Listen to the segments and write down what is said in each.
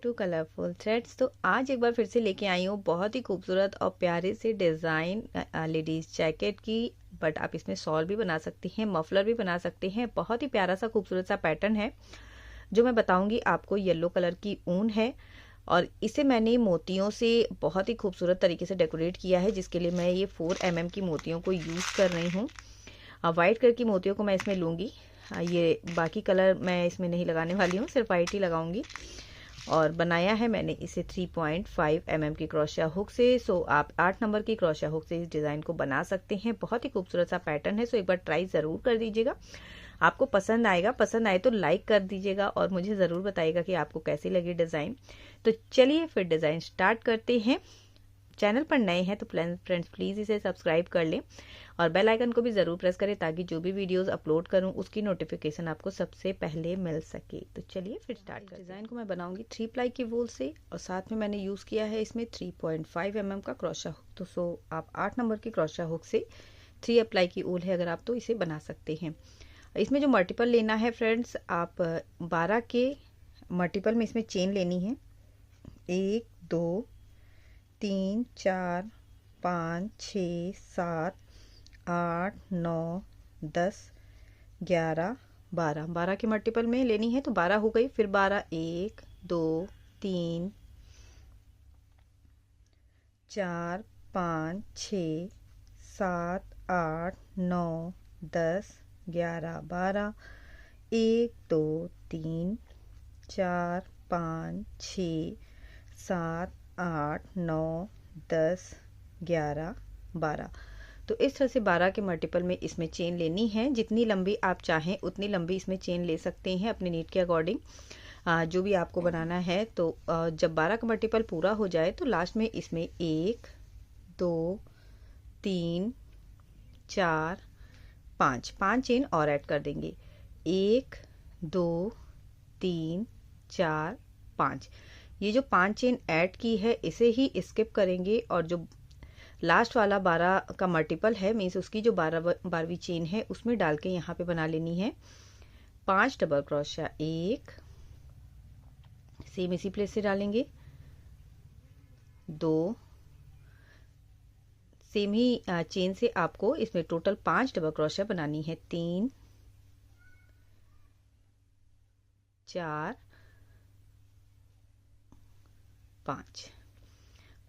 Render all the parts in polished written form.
To colourful threads. तो आज एक बार फिर से लेके आई हूँ बहुत ही खूबसूरत और प्यारे से डिज़ाइन लेडीज़ जैकेट की। बट आप इसमें शॉल भी बना सकती हैं, मफलर भी बना सकते हैं। बहुत ही प्यारा सा खूबसूरत सा पैटर्न है जो मैं बताऊंगी आपको। येलो कलर की ऊन है और इसे मैंने मोतियों से बहुत ही खूबसूरत तरीके से डेकोरेट किया है, जिसके लिए मैं ये 4 mm की मोतियों को यूज़ कर रही हूँ। वाइट कलर की मोतियों को मैं इसमें लूँगी। ये बाकी कलर मैं इसमें नहीं लगाने वाली हूँ, सिर्फ वाइट ही लगाऊंगी। और बनाया है मैंने इसे 3.5 mm की क्रोशिया हुक से। सो आप 8 नंबर की क्रोशिया हुक से इस डिज़ाइन को बना सकते हैं। बहुत ही खूबसूरत सा पैटर्न है, सो एक बार ट्राई ज़रूर कर दीजिएगा। आपको पसंद आएगा, पसंद आए तो लाइक कर दीजिएगा और मुझे ज़रूर बताइएगा कि आपको कैसी लगी डिज़ाइन। तो चलिए फिर डिज़ाइन स्टार्ट करते हैं। चैनल पर नए हैं तो फ्रेंड्स प्लीज़ इसे सब्सक्राइब कर लें और बेल आइकन को भी ज़रूर प्रेस करें ताकि जो भी वीडियोस अपलोड करूं उसकी नोटिफिकेशन आपको सबसे पहले मिल सके। तो चलिए फिर स्टार्ट करते हैं। डिज़ाइन को मैं बनाऊंगी 3 प्लाई की वूल से और साथ में मैंने यूज़ किया है इसमें 3.5 mm का क्रोशिया हुक। तो सो आप 8 नंबर की क्रोशिया हुक से 3 प्लाई की वूल है अगर आप तो इसे बना सकते हैं। इसमें जो मल्टीपल लेना है फ्रेंड्स, आप 12 के मल्टीपल में इसमें चेन लेनी है। 1 2 3 4 5 6 7 8 9 10 11 12 12 के मल्टीपल में लेनी है। तो 12 हो गई, फिर 12 1 2 3 4 5 6 7 8 9 10 11 12 1 2 3 4 5 6 7 8 9 10 11 12। तो इस तरह से 12 के मल्टीपल में इसमें चेन लेनी है। जितनी लंबी आप चाहें उतनी लंबी इसमें चेन ले सकते हैं अपने नीड के अकॉर्डिंग, जो भी आपको बनाना है। तो जब 12 का मल्टीपल पूरा हो जाए तो लास्ट में इसमें 1 2 3 4 5 5 चेन और ऐड कर देंगे। 1 2 3 4 5। ये जो 5 चेन ऐड की है इसे ही स्किप करेंगे और जो लास्ट वाला 12 का मल्टीपल है मीन्स उसकी जो 12वीं चेन है उसमें डाल के यहाँ पे बना लेनी है 5 डबल क्रोशिया। 1 सेम इसी प्लेस से डालेंगे, 2 सेम ही चेन से आपको इसमें टोटल 5 डबल क्रोशिया बनानी है। 3 4 5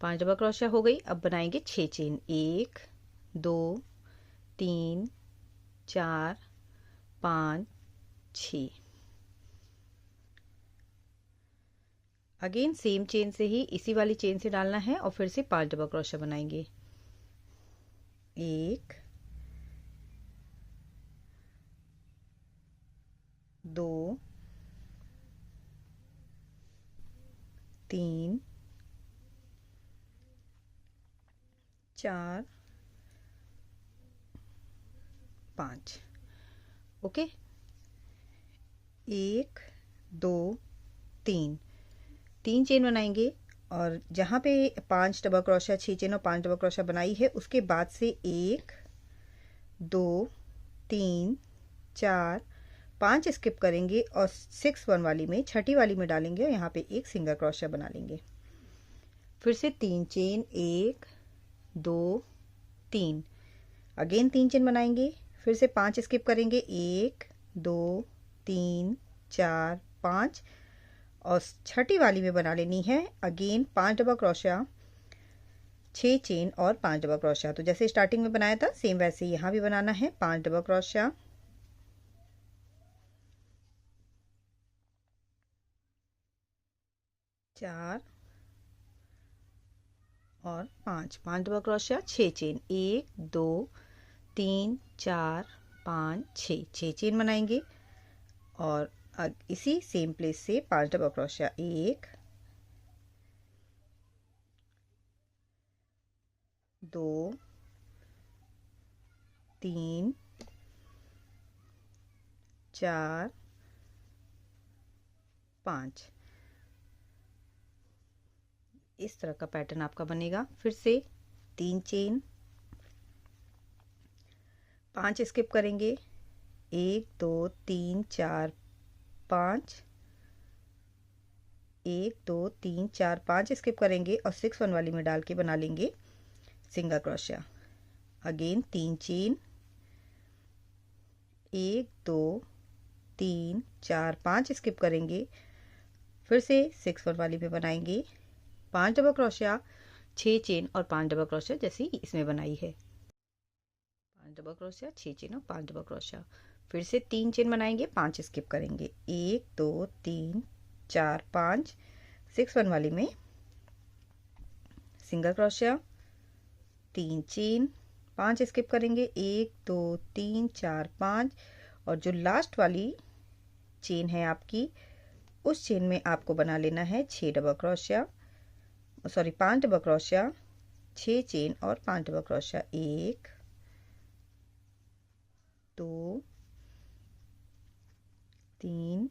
5 डबल क्रोशिया हो गई। अब बनाएंगे 6 चेन। 1 2 3 4 5 6। अगेन सेम चेन से ही इसी वाली चेन से डालना है और फिर से 5 डबल क्रोशिया बनाएंगे। 1 2 3 4 5। ओके, 1 2 3 3 चेन बनाएंगे और जहाँ पे 5 डबल क्रोशिया 6 चेन और 5 डबल क्रोशिया बनाई है उसके बाद से 1 2 3 4 5 स्किप करेंगे और 6 1 वाली में छठी वाली में डालेंगे और यहाँ पे एक सिंगल क्रोशिया बना लेंगे। फिर से 3 चेन 1 2 3। अगेन 3 चेन बनाएंगे, फिर से 5 स्किप करेंगे 1 2 3 4 5 और छठी वाली में बना लेनी है अगेन 5 डबल क्रोशिया 6 चेन और 5 डबल क्रोशिया। तो जैसे स्टार्टिंग में बनाया था सेम वैसे यहाँ भी बनाना है 5 डबल क्रोशिया। चार और 5 डबल क्रोशिया 6 चेन 1 2 3 4 5 6 चेन बनाएंगे और इसी सेम प्लेस से 5 डबल क्रोशिया 1 2 3 4 5। इस तरह का पैटर्न आपका बनेगा। फिर से 3 चेन 5 स्किप करेंगे 1 2 3 4 5 1 2 3 4 5 स्किप करेंगे और 6 1 वाली में डाल के बना लेंगे single crochet. Again 3 chain, 1 2 3 4 5 skip करेंगे, फिर से 6 1 वाली में बनाएंगे 5 डबल क्रोशिया, 6 चेन और 5 डबल क्रोशिया जैसी इसमें बनाई है। 5 डबल क्रोशिया, 6 चेन और 5 डबल क्रोशिया। फिर से 3 चेन बनाएंगे, 5 स्किप करेंगे, 1 2 3 4 5, 6 1 वाली में सिंगल क्रोशिया, 3 चेन, 5 स्किप करेंगे, 1 2 3 4 5 और जो लास्ट वाली चेन है आपकी, उस चेन में आपको बना लेना है 6 double crochet, sorry 5 double crochet, 6 chain और 5 double crochet. 1 2 3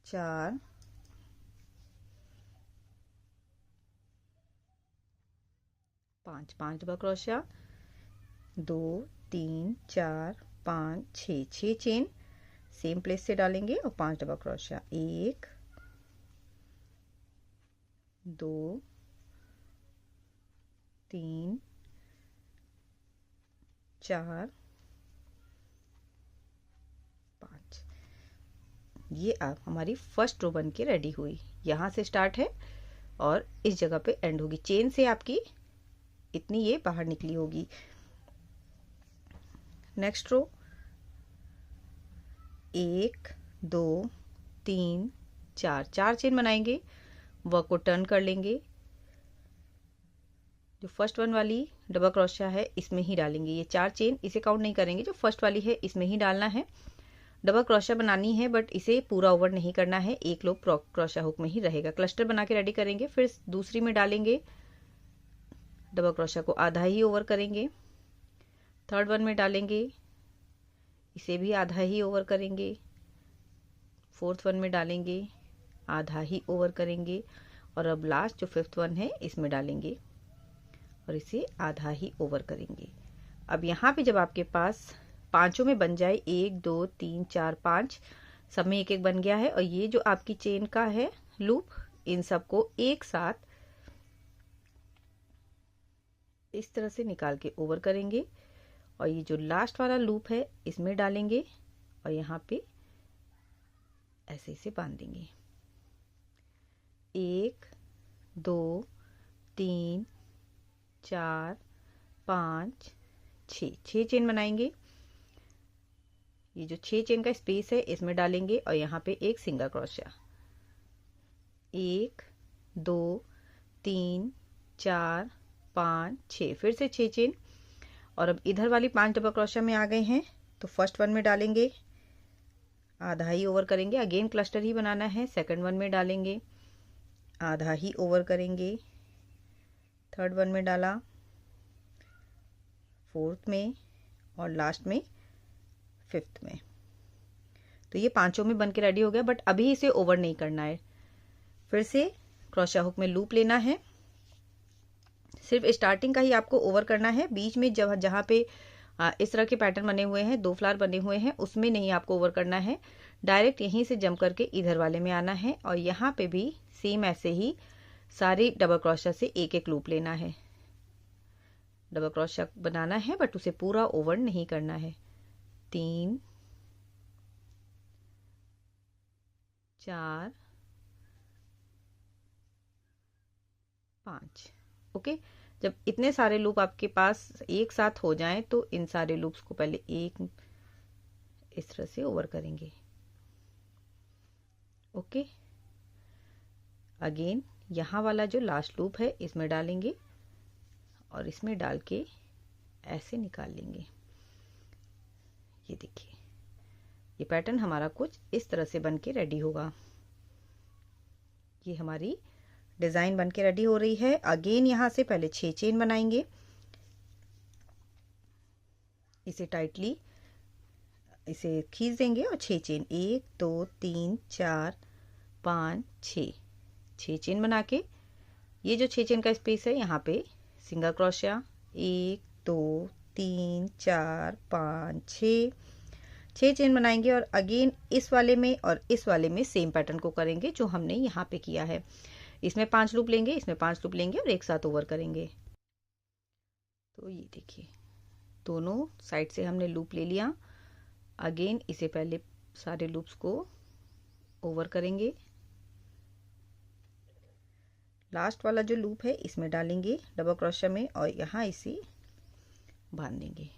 4 5, 5 double crochet, 2 3 4 5 6, 6 chain same place से डालेंगे और 5 डबल क्रोशिया। 1 2 3 4 5। ये आप हमारी फर्स्ट रो बन के रेडी हुई। यहाँ से स्टार्ट है और इस जगह पे एंड होगी। चेन से आपकी इतनी ये बाहर निकली होगी। नेक्स्ट रो 1 2 3 4, 4 चेन बनाएंगे, वर्क को टर्न कर लेंगे, जो फर्स्ट वन वाली डबल क्रोशिया है इसमें ही डालेंगे। ये 4 चेन इसे काउंट नहीं करेंगे, जो फर्स्ट वाली है इसमें ही डालना है। डबल क्रोशिया बनानी है बट इसे पूरा ओवर नहीं करना है, एक लोग क्रोशिया हुक में ही रहेगा। क्लस्टर बना के रेडी करेंगे, फिर दूसरी में डालेंगे, डबल क्रोशिया को आधा ही ओवर करेंगे, थर्ड वन में डालेंगे, इसे भी आधा ही ओवर करेंगे, फोर्थ वन में डालेंगे, आधा ही ओवर करेंगे और अब लास्ट जो फिफ्थ वन है इसमें डालेंगे और इसे आधा ही ओवर करेंगे। अब यहाँ पे जब आपके पास पांचों में बन जाए, 1 2 3 4 5 सब में एक एक बन गया है और ये जो आपकी चेन का है लूप, इन सबको एक साथ इस तरह से निकाल के ओवर करेंगे और ये जो लास्ट वाला लूप है इसमें डालेंगे और यहाँ पे ऐसे इसे बांध देंगे। 1 2 3 4 5 6, 6 चेन बनाएंगे। ये जो 6 चेन का स्पेस है इसमें डालेंगे और यहाँ पे एक सिंगल क्रोशिया। 1 2 3 4 5 6, फिर से 6 चेन और अब इधर वाली 5 डबल क्रोशिया में आ गए हैं तो फर्स्ट वन में डालेंगे, आधा ही ओवर करेंगे, अगेन क्लस्टर ही बनाना है। सेकंड वन में डालेंगे, आधा ही ओवर करेंगे, थर्ड वन में डाला, फोर्थ में और लास्ट में फिफ्थ में। तो ये पांचों में बन के रेडी हो गया बट अभी इसे ओवर नहीं करना है। फिर से क्रोशिया हुक में लूप लेना है, सिर्फ स्टार्टिंग का ही आपको ओवर करना है, बीच में जहाँ पे इस तरह के पैटर्न बने हुए हैं, 2 फ्लावर बने हुए हैं, उसमें नहीं आपको ओवर करना है। डायरेक्ट यहीं से जंप करके इधर वाले में आना है और यहाँ पे भी सेम ऐसे ही सारी डबल क्रोशिया से एक एक लूप लेना है। डबल क्रोशिया बनाना है बट उसे पूरा ओवर नहीं करना है। 3 4 5, ओके। जब इतने सारे लूप आपके पास एक साथ हो जाएं तो इन सारे लूप्स को पहले एक इस तरह से ओवर करेंगे, ओके। अगेन यहाँ वाला जो लास्ट लूप है इसमें डालेंगे और इसमें डाल के ऐसे निकाल लेंगे। ये देखिए, ये पैटर्न हमारा कुछ इस तरह से बन के रेडी होगा। ये हमारी डिजाइन बन के रेडी हो रही है। अगेन यहाँ से पहले 6 चेन बनाएंगे, इसे टाइटली इसे खींच देंगे और 6 चेन, 1 2 3 4 5 6, 6 चेन बना के ये जो 6 चेन का स्पेस है यहाँ पे सिंगल क्रोशिया, 1 2 3 4 5 6, 6 चेन बनाएंगे और अगेन इस वाले में और इस वाले में सेम पैटर्न को करेंगे जो हमने यहाँ पे किया है। इसमें 5 लूप लेंगे, इसमें 5 लूप लेंगे और एक साथ ओवर करेंगे। तो ये देखिए दोनों साइड से हमने लूप ले लिया। अगेन इसे पहले सारे लूप्स को ओवर करेंगे। लास्ट वाला जो लूप है इसमें डालेंगे डबल क्रोशिया में और यहाँ इसे बांध देंगे।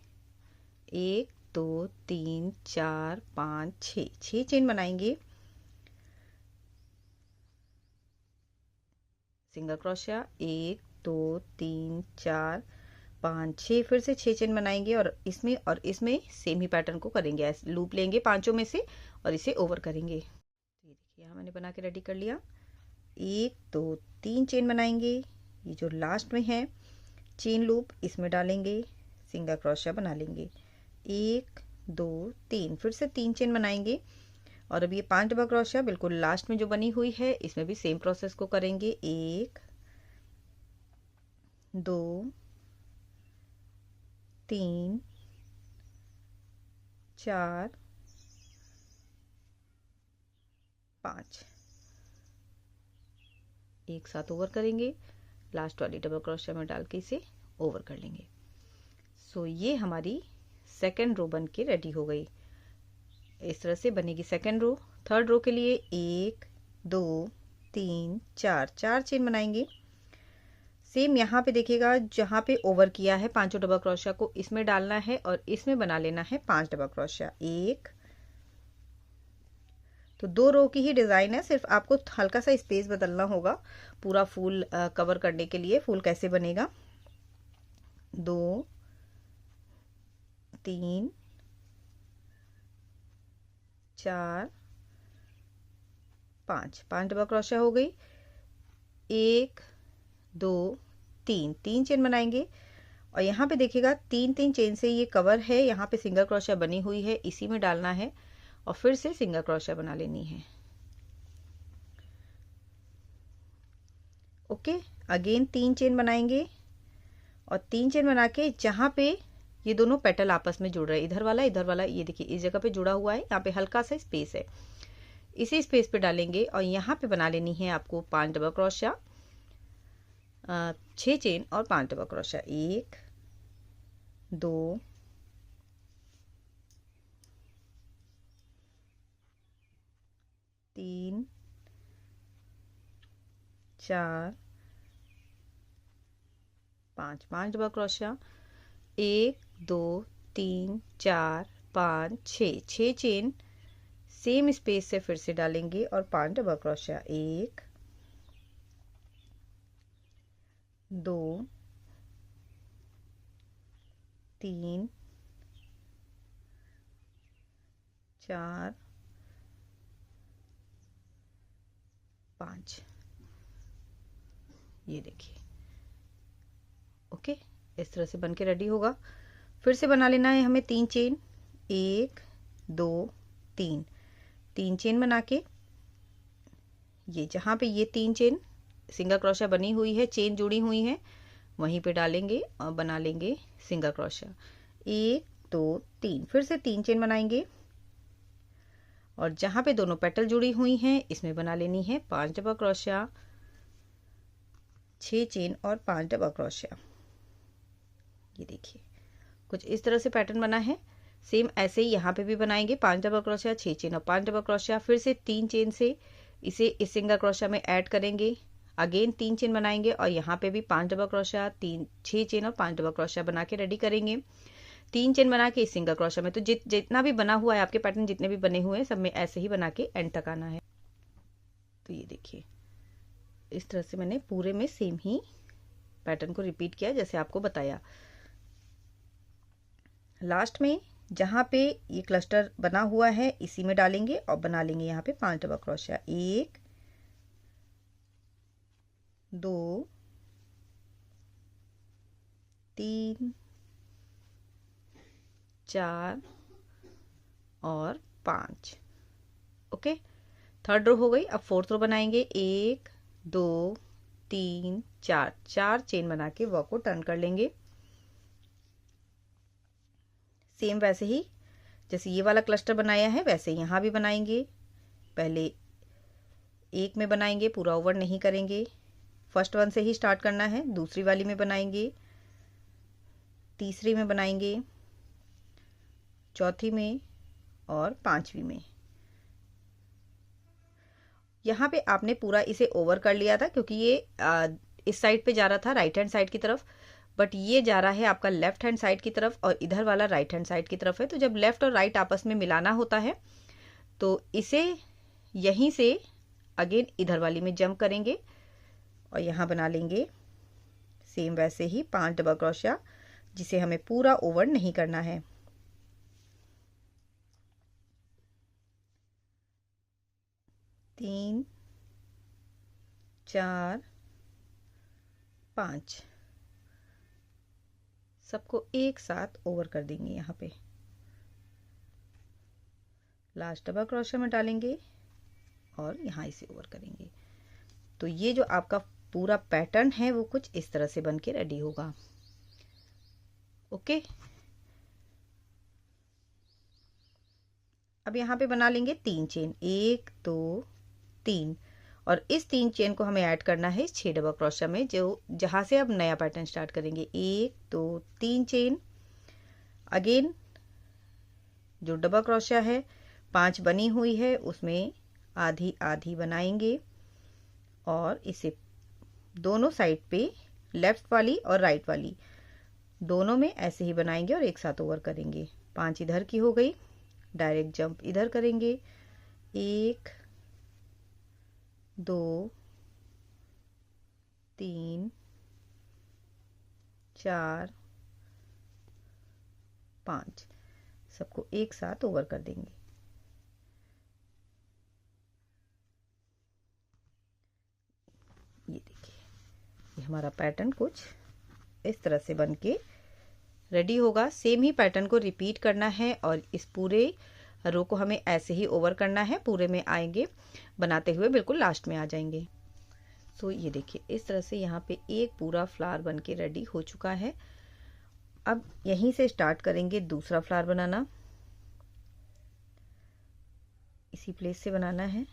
1 2 3 4 5 6 चेन बनाएंगे। सिंगल क्रोशिया 1 2 3 4 5 6, फिर से 6 चेन बनाएंगे और इसमें सेम ही पैटर्न को करेंगे। ऐसे लूप लेंगे पांचों में से और इसे ओवर करेंगे। ये देखिए यहाँ मैंने बना के रेडी कर लिया। 1 2 3 चेन बनाएंगे। ये जो लास्ट में है चेन लूप इसमें डालेंगे, सिंगल क्रोशिया बना लेंगे। 1 2 3, फिर से 3 चेन बनाएंगे और अब ये 5 डबल क्रोशिया बिल्कुल लास्ट में जो बनी हुई है इसमें भी सेम प्रोसेस को करेंगे। 1 2 3 4 5, एक साथ ओवर करेंगे। लास्ट वाली डबल क्रोशिया में डाल के इसे ओवर कर लेंगे। सो ये हमारी सेकेंड रो बन के रेडी हो गई। इस तरह से बनेगी सेकेंड रो। थर्ड रो के लिए 1 2 3 4 चेन बनाएंगे। सेम यहाँ पे देखिएगा जहाँ पे ओवर किया है पांचों डबल क्रोशिया को इसमें डालना है और इसमें बना लेना है 5 डबल क्रोशिया। 1 तो 2 रो की ही डिजाइन है, सिर्फ आपको हल्का सा स्पेस बदलना होगा पूरा फूल कवर करने के लिए। फूल कैसे बनेगा, 2 3 4 5 डबल क्रोशिया हो गई। 1 2 3 चेन बनाएंगे और यहाँ पे देखिएगा 3 चेन से ये कवर है। यहाँ पे सिंगल क्रोशिया बनी हुई है, इसी में डालना है और फिर से सिंगल क्रोशिया बना लेनी है। ओके, अगेन 3 चेन बनाएंगे और 3 चेन बना के जहाँ पे ये दोनों पेटल आपस में जुड़ रहे हैं, इधर वाला, ये देखिए इस जगह पे जुड़ा हुआ है, यहाँ पे हल्का सा स्पेस है, इसी स्पेस पे डालेंगे और यहाँ पे बना लेनी है आपको 5 डबल क्रोशिया, 6 चेन और 5 double crochet. 1 2 3 4 5 double crochet. 1 2 3 4 5 6 chain same space से फिर से डालेंगे और 5 डबल क्रोशिया। 1 2 3 4 5, ये देखिए। ओके, इस तरह से बन के रेडी होगा। फिर से बना लेना है हमें 3 चेन। 1 2 3 चेन बना के ये जहाँ पे ये 3 चेन सिंगल क्रोशिया बनी हुई है, चेन जुड़ी हुई है, वहीं पे डालेंगे और बना लेंगे सिंगल क्रोशिया। 1 2 3, फिर से 3 चेन बनाएंगे और जहाँ पे दोनों पेटल जुड़ी हुई हैं इसमें बना लेनी है 5 डबल क्रोशिया, 6 चेन और 5 डबल क्रोशिया। ये देखिए कुछ इस तरह से पैटर्न बना है। सेम ऐसे ही यहाँ पे भी बनाएंगे 5 डबल क्रोशिया, 6 चेन और 5 डबल क्रोशिया। फिर से 3 चेन से इसे इस सिंगल क्रोशिया में ऐड करेंगे। अगेन 3 चेन बनाएंगे और यहाँ पे भी 5 डबल क्रोशिया, 6 चेन और 5 डबल क्रोशिया बना के रेडी करेंगे। 3 चेन बना के इस सिंगल क्रोशिया में, तो जितना भी बना हुआ है आपके पैटर्न, जितने भी बने हुए हैं सब में ऐसे ही बना के एंड तक आना है। तो ये देखिए इस तरह से मैंने पूरे में सेम ही पैटर्न को रिपीट किया जैसे आपको बताया। लास्ट में जहाँ पे ये क्लस्टर बना हुआ है इसी में डालेंगे और बना लेंगे यहाँ पे 5 डबल क्रोशिया। 1 2 3 4 और 5। ओके, थर्ड रो हो गई। अब फोर्थ रो बनाएंगे। 1 2 3 4 चेन बना के वर्क को टर्न कर लेंगे। सेम वैसे ही जैसे ये वाला क्लस्टर बनाया है वैसे यहाँ भी बनाएंगे। पहले एक में बनाएंगे, पूरा ओवर नहीं करेंगे, फर्स्ट वन से ही स्टार्ट करना है। दूसरी वाली में बनाएंगे, तीसरी में बनाएंगे, चौथी में और पांचवी में। यहाँ पे आपने पूरा इसे ओवर कर लिया था क्योंकि ये इस साइड पे जा रहा था राइट हैंड साइड की तरफ, बट ये जा रहा है आपका लेफ्ट हैंड साइड की तरफ और इधर वाला राइट हैंड साइड की तरफ है। तो जब लेफ्ट और राइट आपस में मिलाना होता है तो इसे यहीं से अगेन इधर वाली में जंप करेंगे और यहाँ बना लेंगे सेम वैसे ही 5 डबल क्रोशिया, जिसे हमें पूरा ओवर नहीं करना है। तीन, चार, 5 सबको एक साथ ओवर कर देंगे। यहाँ पे लास्ट डबल क्रोशिया में डालेंगे और यहाँ इसे ओवर करेंगे। तो ये जो आपका पूरा पैटर्न है वो कुछ इस तरह से बन के रेडी होगा। ओके, अब यहाँ पे बना लेंगे 3 चेन, 1 2 3, और इस 3 चेन को हमें ऐड करना है 6 डबल क्रोशिया में, जो जहां से अब नया पैटर्न स्टार्ट करेंगे। 1 2 3 चेन, अगेन जो डबल क्रोशिया है 5 बनी हुई है उसमें आधी आधी बनाएंगे और इसे दोनों साइड पे लेफ्ट वाली और राइट वाली दोनों में ऐसे ही बनाएंगे और एक साथ ओवर करेंगे। 5 इधर की हो गई, डायरेक्ट जंप इधर करेंगे। 1 2 3 4 5 सबको एक साथ ओवर कर देंगे। ये देखिए, ये हमारा पैटर्न कुछ इस तरह से बन के रेडी होगा। सेम ही पैटर्न को रिपीट करना है और इस पूरे रो को हमें ऐसे ही ओवर करना है। पूरे में आएंगे बनाते हुए, बिल्कुल लास्ट में आ जाएंगे। सो ये देखिए, इस तरह से यहाँ पे एक पूरा फ्लावर बन के रेडी हो चुका है। अब यहीं से स्टार्ट करेंगे दूसरा फ्लावर बनाना। इसी प्लेस से बनाना है।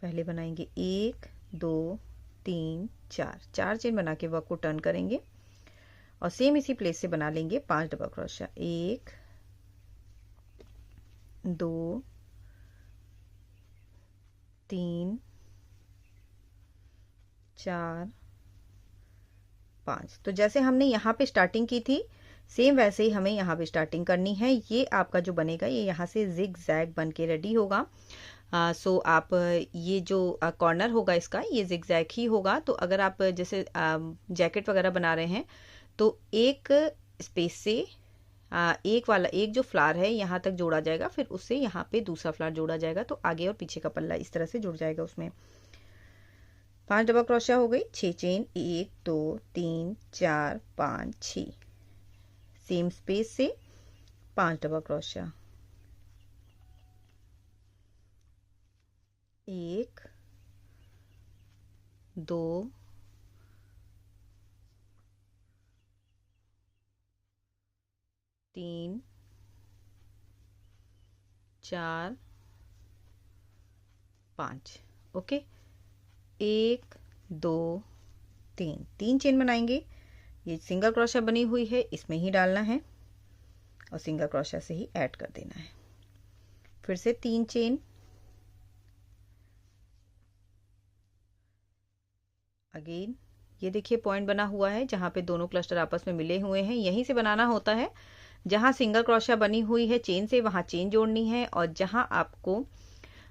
पहले बनाएंगे 1 2 3 4, 4 चेन बना के वर्क को टर्न करेंगे और सेम इसी प्लेस से बना लेंगे 5 डबल क्रोशिया। 1 2 3 4 5। तो जैसे हमने यहाँ पे स्टार्टिंग की थी सेम वैसे ही हमें यहाँ पे स्टार्टिंग करनी है। ये आपका जो बनेगा ये यहाँ से जिग जैग बन के रेडी होगा। सो आप ये जो कॉर्नर होगा इसका ये जिग जैग ही होगा। तो अगर आप जैसे जैकेट वगैरह बना रहे हैं तो एक स्पेस से एक जो फ्लावर है यहाँ तक जोड़ा जाएगा, फिर उससे यहाँ पे दूसरा फ्लावर जोड़ा जाएगा, तो आगे और पीछे का पल्ला इस तरह से जुड़ जाएगा उसमें। 5 डबल क्रोशिया हो गई, 6 चेन, 1 2 3 4 5 6, सेम स्पेस से 5 डबल क्रोशिया। 1 2 3 4 5। ओके, 1 2 3, 3 चेन बनाएंगे। ये सिंगल क्रोशिया बनी हुई है इसमें ही डालना है और सिंगल क्रोशिया से ही ऐड कर देना है। फिर से 3 चेन, अगेन ये देखिए पॉइंट बना हुआ है जहाँ पे दोनों क्लस्टर आपस में मिले हुए हैं। यहीं से बनाना होता है। जहाँ सिंगल क्रोशिया बनी हुई है चेन से वहाँ चेन जोड़नी है और जहाँ आपको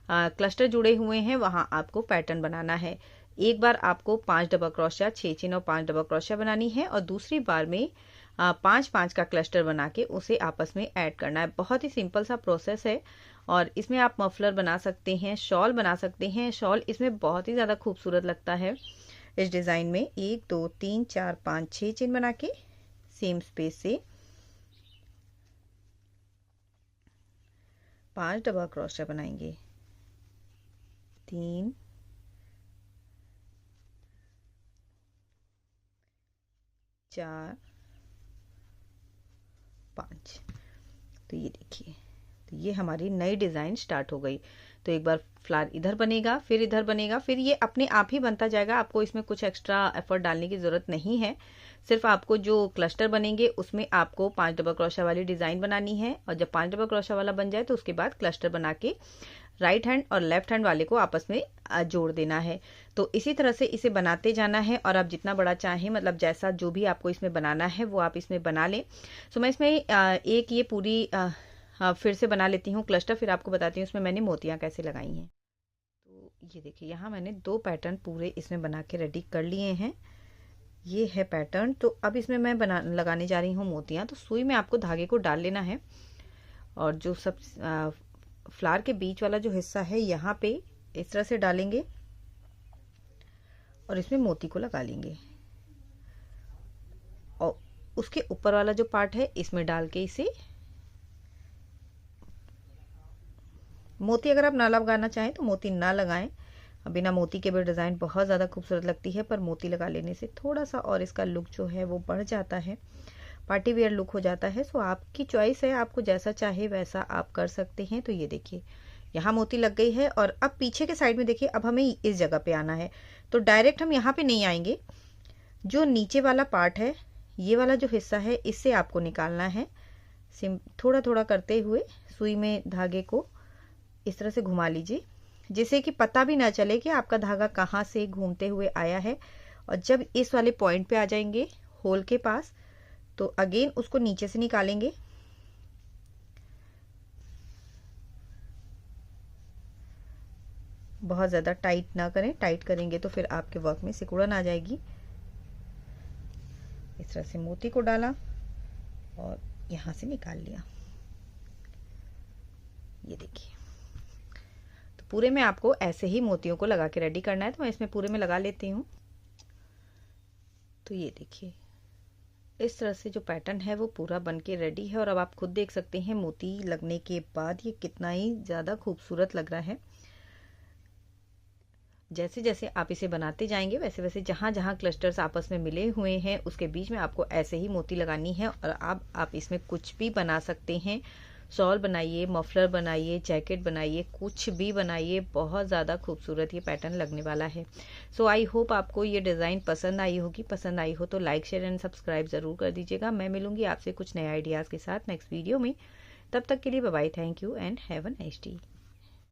क्लस्टर जुड़े हुए हैं वहाँ आपको पैटर्न बनाना है। एक बार आपको 5 डबल क्रोशिया, 6 चेन और 5 डबल क्रोशिया बनानी है और दूसरी बार में 5-5 का क्लस्टर बना के उसे आपस में ऐड करना है। बहुत ही सिंपल सा प्रोसेस है और इसमें आप मफलर बना सकते हैं, शॉल बना सकते हैं। शॉल इसमें बहुत ही ज़्यादा खूबसूरत लगता है इस डिज़ाइन में। 1 2 3 4 5 6 चेन बना के सेम स्पेस से 5 डबल क्रोशिया बनाएंगे। 3 4 5, तो ये देखिए, तो ये हमारी नई डिज़ाइन स्टार्ट हो गई। तो एक बार फ्लावर इधर बनेगा, फिर इधर बनेगा, फिर ये अपने आप ही बनता जाएगा। आपको इसमें कुछ एक्स्ट्रा एफर्ट डालने की ज़रूरत नहीं है। सिर्फ आपको जो क्लस्टर बनेंगे उसमें आपको 5 डबल क्रोशा वाली डिज़ाइन बनानी है, और जब 5 डबल क्रोशा वाला बन जाए तो उसके बाद क्लस्टर बना के राइट हैंड और लेफ्ट हैंड वाले को आपस में जोड़ देना है। तो इसी तरह से इसे बनाते जाना है, और आप जितना बड़ा चाहें, मतलब जैसा जो भी आपको इसमें बनाना है वो आप इसमें बना लें। सो मैं इसमें एक ये पूरी फिर से बना लेती हूँ क्लस्टर, फिर आपको बताती हूँ उसमें मैंने मोतियाँ कैसे लगाई हैं। तो ये देखिए, यहाँ मैंने 2 पैटर्न पूरे इसमें बना के रेडी कर लिए हैं। ये है पैटर्न। तो अब इसमें मैं लगाने जा रही हूँ मोतियाँ। तो सुई में आपको धागे को डाल लेना है, और जो सब फ्लावर के बीच वाला जो हिस्सा है यहाँ पे इस तरह से डालेंगे, और इसमें मोती को लगा लेंगे, और उसके ऊपर वाला जो पार्ट है इसमें डाल के इसे मोती, अगर आप ना लगाना चाहें तो मोती ना लगाएं। बिना मोती के भी डिज़ाइन बहुत ज़्यादा खूबसूरत लगती है, पर मोती लगा लेने से थोड़ा सा और इसका लुक जो है वो बढ़ जाता है, पार्टी वेयर लुक हो जाता है। सो आपकी चॉइस है, आपको जैसा चाहे वैसा आप कर सकते हैं। तो ये देखिए, यहाँ मोती लग गई है, और अब पीछे के साइड में देखिए, अब हमें इस जगह पे आना है। तो डायरेक्ट हम यहाँ पे नहीं आएंगे, जो नीचे वाला पार्ट है, ये वाला जो हिस्सा है, इससे आपको निकालना है। थोड़ा थोड़ा करते हुए सुई में धागे को इस तरह से घुमा लीजिए, जिससे कि पता भी ना चले कि आपका धागा कहाँ से घूमते हुए आया है। और जब इस वाले पॉइंट पे आ जाएंगे होल के पास, तो अगेन उसको नीचे से निकालेंगे, बहुत ज़्यादा टाइट ना करें, टाइट करेंगे तो फिर आपके वर्क में सिकुड़न आ जाएगी। इस तरह से मोती को डाला और यहाँ से निकाल लिया। ये देखिए, तो पूरे में आपको ऐसे ही मोतियों को लगा के रेडी करना है। तो मैं इसमें पूरे में लगा लेती हूँ। तो ये देखिए, इस तरह से जो पैटर्न है वो पूरा बन के रेडी है, और अब आप खुद देख सकते हैं मोती लगने के बाद ये कितना ही ज़्यादा खूबसूरत लग रहा है। जैसे जैसे आप इसे बनाते जाएंगे वैसे वैसे जहाँ जहाँ क्लस्टर्स आपस में मिले हुए हैं उसके बीच में आपको ऐसे ही मोती लगानी है, और अब आप इसमें कुछ भी बना सकते हैं। शॉल बनाइए, मफलर बनाइए, जैकेट बनाइए, कुछ भी बनाइए, बहुत ज़्यादा खूबसूरत ये पैटर्न लगने वाला है। सो आई होप आपको ये डिज़ाइन पसंद आई होगी। पसंद आई हो तो लाइक, शेयर एंड सब्सक्राइब ज़रूर कर दीजिएगा। मैं मिलूंगी आपसे कुछ नए आइडियाज़ के साथ नेक्स्ट वीडियो में। तब तक के लिए bye bye, thank you and have a nice day.